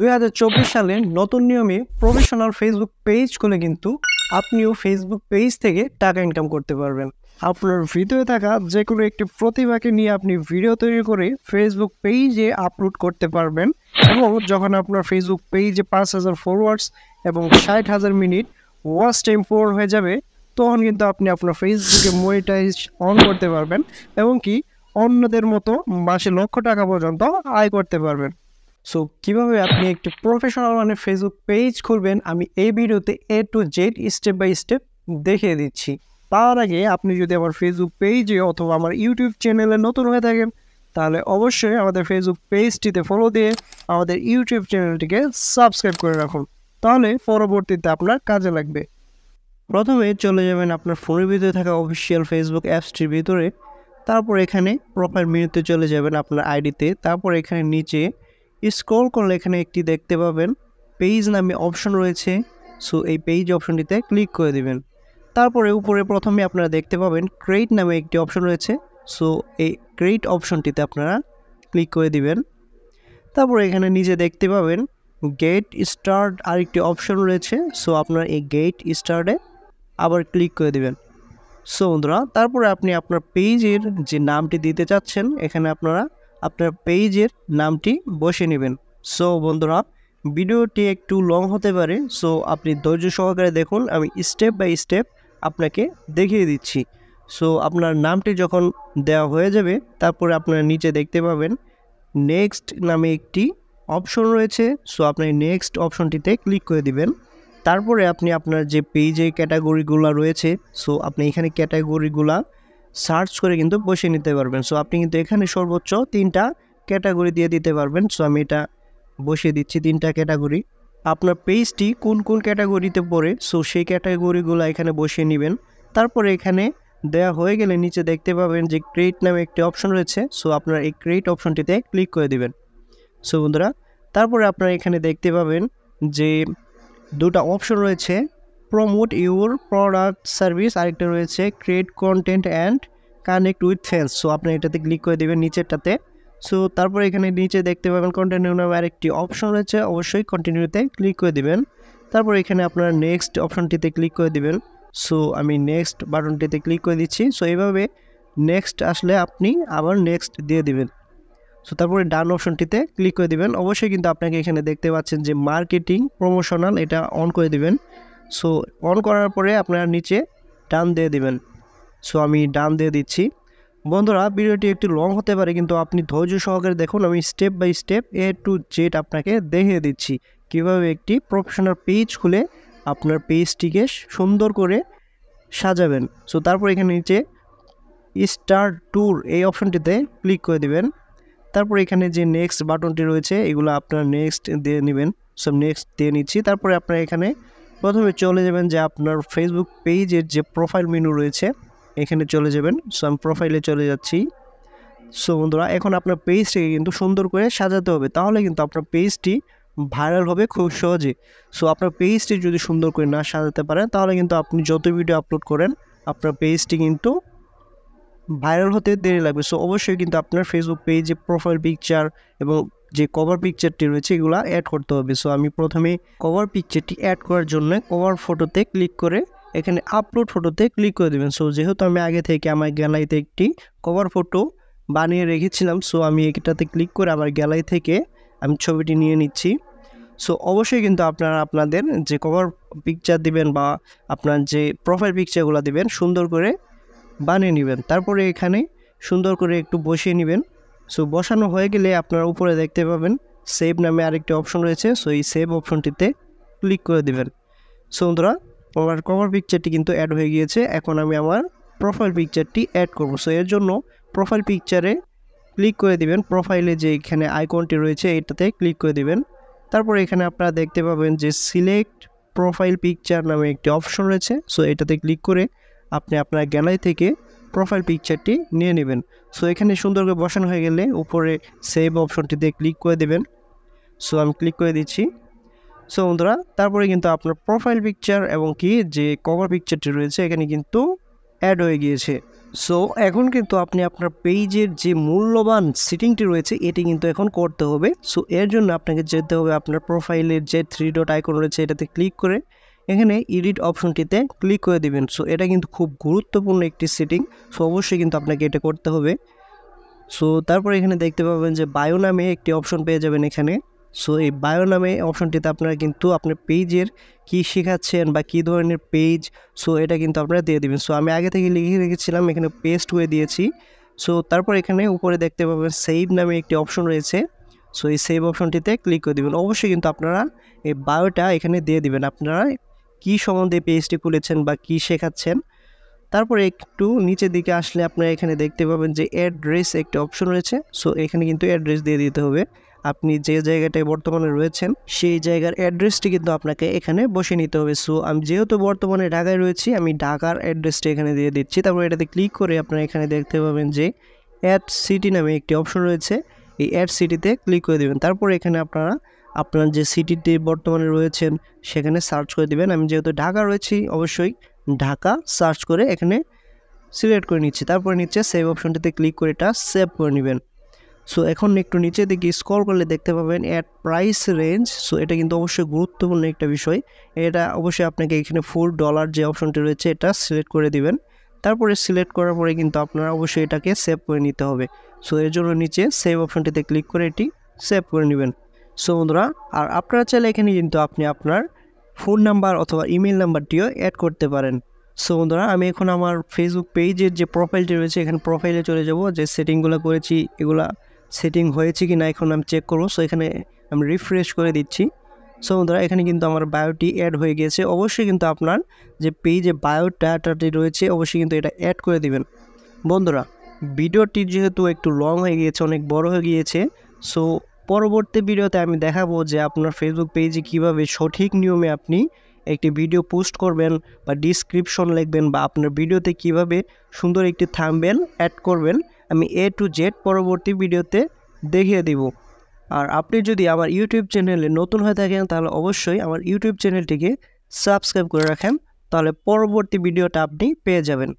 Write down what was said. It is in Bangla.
2024 সালে নতুন নিয়মে প্রফেশনাল ফেসবুক পেজ খুলে কিন্তু আপনিও ফেসবুক পেজ থেকে টাকা ইনকাম করতে পারবেন। আপনার ভিডিওতে থাকা যে কোনো একটি প্রতিভাকে নিয়ে আপনি ভিডিও তৈরি করে ফেসবুক পেজে আপলোড করতে পারবেন এবং যখন আপনার ফেসবুক পেজে 5,000 ফলোয়ার্স এবং 60,000 মিনিট ওয়াচ টাইম পূরণ হয়ে যাবে, তখন কিন্তু আপনি আপনার ফেসবুকে মনিটাইজ অন করতে পারবেন এবং কি অন্যদের মতো মাসে লক্ষ টাকা পর্যন্ত আয় করতে পারবেন। সো কীভাবে আপনি একটি প্রফেশনাল ফেসবুক পেজ খুলবেন আমি এই ভিডিওতে A to Z step by step দেখিয়ে দিচ্ছি। তার আগে আপনি যদি আমার ফেসবুক পেজে অথবা আমার ইউটিউব চ্যানেলে নতুন হয়ে থাকেন তাহলে অবশ্যই আমাদের ফেসবুক পেজটিতে ফলো দিয়ে আমাদের ইউটিউব চ্যানেলটিকে সাবস্ক্রাইব করে রাখুন, তাহলে পরবর্তীতে আপনার কাজে লাগবে। প্রথমে চলে যাবেন আপনার ফোনের ভিতরে থাকা অফিসিয়াল ফেসবুক অ্যাপসটির ভিতরে, তারপর এখানে প্রোফাইল মেনুতে চলে যাবেন আপনার আইডিতে, তারপর এখানে নিচে স্ক্রল করলে এখানে একটি দেখতে পাবেন পেজ নামে অপশন রয়েছে। সো এই পেজ অপশনটিতে ক্লিক করে দিবেন। তারপরে উপরে প্রথমে আপনারা দেখতে পাবেন ক্রিয়েট নামে একটি অপশন রয়েছে। সো এই ক্রিয়েট অপশনটিতে আপনারা ক্লিক করে দিবেন। তারপরে এখানে নিচে দেখতে পাবেন গেট স্টার্ট আরেকটি অপশন রয়েছে। সো আপনারা এই গেট স্টার্টে আবার ক্লিক করে দিবেন। সো বন্ধুরা, তারপরে আপনি আপনার পেজের যে নামটি দিতে চাচ্ছেন এখানে আপনারা আপনার পেজের নামটি বসে নেবেন। সো বন্ধুরা, ভিডিওটি একটু লং হতে পারে, সো আপনি ধৈর্য সহকারে দেখুন, আমি স্টেপ বাই স্টেপ আপনাকে দেখিয়ে দিচ্ছি। সো আপনার নামটি যখন দেওয়া হয়ে যাবে তারপরে আপনারা নিচে দেখতে পাবেন নেক্সট নামে একটি অপশন রয়েছে। সো আপনি নেক্সট অপশনটিতে ক্লিক করে দিবেন। তারপরে আপনি আপনার যে পেজে ক্যাটাগরিগুলো রয়েছে, সো আপনি এখানে ক্যাটাগরিগুলা সার্চ করে কিন্তু বসিয়ে নিতে পারবেন। সো আপনি কিন্তু এখানে সর্বোচ্চ 3টা ক্যাটাগরি দিয়ে দিতে পারবেন। সো আমি এটা বসিয়ে দিচ্ছি 3টা ক্যাটাগরি। আপনার পেজটি কোন কোন ক্যাটাগরিতে পড়ে, সো সেই ক্যাটাগরিগুলো এখানে বসিয়ে নেবেন। তারপরে এখানে দেওয়া হয়ে গেলে নিচে দেখতে পাবেন যে ক্রিয়েট নামে একটি অপশন রয়েছে। সো আপনার এই ক্রিয়েট অপশনটিতে ক্লিক করে দিবেন। সো বন্ধুরা, তারপরে আপনারা এখানে দেখতে পাবেন যে 2টা অপশন রয়েছে, প্রমোট ইউর প্রোডাক্ট সার্ভিস, আরেকটা রয়েছে create content and connect with fans. So আপনি এটাতে ক্লিক করে দেবেন নিচেরটাতে। সো তারপরে এখানে নিচে দেখতে পাবেন কন্টিনিউ নামে আরেকটি অপশন রয়েছে, অবশ্যই কন্টিনিউতে ক্লিক করে দিবেন। তারপর এখানে আপনারা নেক্সট অপশনটিতে ক্লিক করে দিবেন। সো আমি নেক্সট বাটনটিতে ক্লিক করে দিচ্ছি। সো এইভাবে নেক্সট আসলে আপনি আবার নেক্সট দিয়ে দিবেন। সো তারপরে ডান অপশনটিতে ক্লিক করে দিবেন। অবশ্যই কিন্তু আপনাকে এখানে দেখতে পাচ্ছেন যে মার্কেটিং প্রমোশনাল, এটা অন করে দিবেন। সো অন করার পরে আপনারা নিচে ডান দিয়ে দিবেন। সো আমি ডান দিয়ে দিচ্ছি। বন্ধুরা, ভিডিওটি একটু লং হতে পারে, কিন্তু আপনি ধৈর্য সহকারে দেখুন, আমি step by step A to Z আপনাকে দেখিয়ে দিচ্ছি কীভাবে একটি প্রফেশনাল পেজ খুলে আপনার পেজটিকে সুন্দর করে সাজাবেন। সো তারপর এখানে নিচে স্টার্ট ট্যুর এই অপশনটিতে ক্লিক করে দিবেন। তারপর এখানে যে নেক্সট বাটনটি রয়েছে এগুলো আপনারা নেক্সট দিয়ে নেবেন। সব নেক্সট দিয়ে নিচ্ছি। তারপরে আপনারা এখানে প্রথমে চলে যাবেন যে আপনার ফেসবুক পেজের যে প্রোফাইল মেনু রয়েছে এখানে চলে যাবেন। সো আমি প্রোফাইলে চলে যাচ্ছি। সো বন্ধুরা, এখন আপনার পেজটিকে কিন্তু সুন্দর করে সাজাতে হবে, তাহলে কিন্তু আপনার পেজটি ভাইরাল হবে খুব সহজে। সো আপনার পেজটি যদি সুন্দর করে না সাজাতে পারেন তাহলে কিন্তু আপনি যত ভিডিও আপলোড করেন আপনার পেজটি কিন্তু ভাইরাল হতে দেরি লাগবে। সো অবশ্যই কিন্তু আপনার ফেসবুক পেজে প্রোফাইল পিকচার এবং যে কভার পিকচারটি রয়েছে এগুলো অ্যাড করতে হবে। সো আমি প্রথমে কভার পিকচারটি অ্যাড করার জন্য কভার ফটোতে ক্লিক করে এখানে আপলোড ফটোতে ক্লিক করে দেবেন। সো যেহেতু আমি আগে থেকে আমার গ্যালারিতে একটি কভার ফটো বানিয়ে রেখেছিলাম, সো আমি এটাতে ক্লিক করে আবার গ্যালারি থেকে আমি ছবিটি নিয়ে নিচ্ছি। সো অবশ্যই কিন্তু আপনারা আপনাদের যে কভার পিকচার দিবেন বা আপনার যে প্রোফাইল পিকচারগুলো দিবেন সুন্দর করে বানিয়ে নেবেন। তারপরে এখানে সুন্দর করে একটু বসিয়ে নেবেন। সো বসানো হয়ে গেলে আপনারা উপরে দেখতে পাবেন সেভ নামে আরেকটি অপশন রয়েছে। সো এই সেভ অপশনটিতে ক্লিক করে দেবেন। সো বন্ধুরা, আমার কভার পিকচারটি কিন্তু অ্যাড হয়ে গিয়েছে। এখন আমি আমার প্রোফাইল পিকচারটি অ্যাড করব। সো এর জন্য প্রোফাইল পিকচারে ক্লিক করে দিবেন। প্রোফাইলে যে এখানে আইকনটি রয়েছে এটাতে ক্লিক করে দিবেন। তারপর এখানে আপনারা দেখতে পাবেন যে সিলেক্ট প্রোফাইল পিকচার নামে একটি অপশন রয়েছে। সো এটাতে ক্লিক করে আপনি আপনার গ্যালারি থেকে প্রোফাইল পিকচারটি নিয়ে নেবেন। সো এখানে সুন্দর করে বসানো হয়ে গেলে উপরে সেভ অপশনটিতে ক্লিক করে দেবেন। সো আমি ক্লিক করে দিচ্ছি। সো বন্ধুরা, তারপরে কিন্তু আপনার প্রোফাইল পিকচার এবং কি যে কভার পিকচারটি রয়েছে এখানে কিন্তু অ্যাড হয়ে গিয়েছে। সো এখন কিন্তু আপনি আপনার পেজের যে মূল্যবান সেটিংটি রয়েছে এটি কিন্তু এখন করতে হবে। সো এর জন্য আপনাকে যেতে হবে আপনার প্রোফাইলের যে 3 ডট আইকন রয়েছে এটাতে ক্লিক করে এখানে এডিট অপশনটিতে ক্লিক করে দিবেন। সো এটা কিন্তু খুব গুরুত্বপূর্ণ একটি সেটিং। সো অবশ্যই কিন্তু আপনাকে এটা করতে হবে। সো তারপর এখানে দেখতে পাবেন যে বায়ো নামে একটি অপশন পেয়ে যাবেন এখানে। সো এই বায়ো নামে অপশনটিতে আপনারা কিন্তু আপনার পেজের কী শেখাচ্ছেন বা কী ধরনের পেজ, সো এটা কিন্তু আপনারা দিয়ে দেবেন। সো আমি আগে থেকে লিখে রেখেছিলাম, এখানে পেস্ট হয়ে দিয়েছি। সো তারপর এখানে উপরে দেখতে পাবেন সেভ নামে একটি অপশন রয়েছে। সো এই সেভ অপশনটিতে ক্লিক করে দেবেন। অবশ্যই কিন্তু আপনারা এই বায়োটা এখানে দিয়ে দিবেন, আপনারা কী সম্বন্ধে পেজটি খুলেছেন বা কী শেখাচ্ছেন। তারপরে একটু নিচের দিকে আসলে আপনারা এখানে দেখতে পাবেন যে অ্যাড্রেস একটি অপশন রয়েছে। সো এখানে কিন্তু অ্যাড্রেস দিয়ে দিতে হবে, আপনি যে জায়গাটায় বর্তমানে রয়েছেন সেই জায়গার অ্যাড্রেসটি কিন্তু আপনাকে এখানে বসে নিতে হবে। সো আমি যেহেতু বর্তমানে ঢাকায় রয়েছি, আমি ঢাকার অ্যাড্রেসটি এখানে দিয়ে দিচ্ছি। তারপর এটাতে ক্লিক করে আপনারা এখানে দেখতে পাবেন যে অ্যাড সিটি নামে একটি অপশন রয়েছে, এই অ্যাড সিটিতে ক্লিক করে দেবেন। তারপর এখানে আপনারা আপনার যে সিটিতে বর্তমানে রয়েছেন সেখানে সার্চ করে দেবেন। আমি যেহেতু ঢাকা রয়েছি অবশ্যই ঢাকা সার্চ করে এখানে সিলেক্ট করে নিচ্ছি। তারপরে নিচে সেভ অপশনটিতে ক্লিক করে এটা সেভ করে নেবেন। সো এখন একটু নিচে দিকে স্ক্রল করলে দেখতে পাবেন অ্যাড প্রাইস রেঞ্জ। সো এটা কিন্তু অবশ্যই গুরুত্বপূর্ণ একটা বিষয়। এটা অবশ্যই আপনাকে এখানে $4 যে অপশনটি রয়েছে এটা সিলেক্ট করে দিবেন। তারপরে সিলেক্ট করার পরে কিন্তু আপনারা অবশ্যই এটাকে সেভ করে নিতে হবে। সো এর জন্য নিচে সেভ অপশনটিতে ক্লিক করে এটি সেভ করে নেবেন। সো বন্ধুরা, আর আপনারা চাইলে এখানে কিন্তু আপনি আপনার ফোন নাম্বার অথবা ইমেল নাম্বারটিও অ্যাড করতে পারেন। সো বন্ধুরা, আমি এখন আমার ফেসবুক পেজের যে প্রোফাইলটি রয়েছে এখানে প্রোফাইলে চলে যাব, যে সেটিংগুলো করেছি এগুলা সেটিং হয়েছে কি না এখন আমি চেক করবো। সো এখানে আমি রিফ্রেশ করে দিচ্ছি। সো বন্ধুরা, এখানে কিন্তু আমার বায়োটি অ্যাড হয়ে গিয়েছে। অবশ্যই কিন্তু আপনার যে পেজে বায়োডাটাটি রয়েছে অবশ্যই কিন্তু এটা অ্যাড করে দিবেন। বন্ধুরা, ভিডিওটি যেহেতু একটু লং হয়ে গিয়েছে, অনেক বড় হয়ে গিয়েছে, সো পরবর্তী ভিডিওতে আমি দেখাবো যে আপনার ফেসবুক পেজে কিভাবে সঠিক নিয়মে আপনি একটি ভিডিও পোস্ট করবেন বা ডিসক্রিপশন লিখবেন বা আপনার ভিডিওতে কিভাবে সুন্দর একটি থাম্বনেল অ্যাড করবেন, আমি A to Z পরবর্তী ভিডিওতে দেখিয়ে দিব। আর আপনি যদি আমার ইউটিউব চ্যানেলে নতুন হয়ে থাকেন তাহলে অবশ্যই আমার ইউটিউব চ্যানেলটিকে সাবস্ক্রাইব করে রাখেন, তাহলে পরবর্তী ভিডিওটা আপনি পেয়ে যাবেন।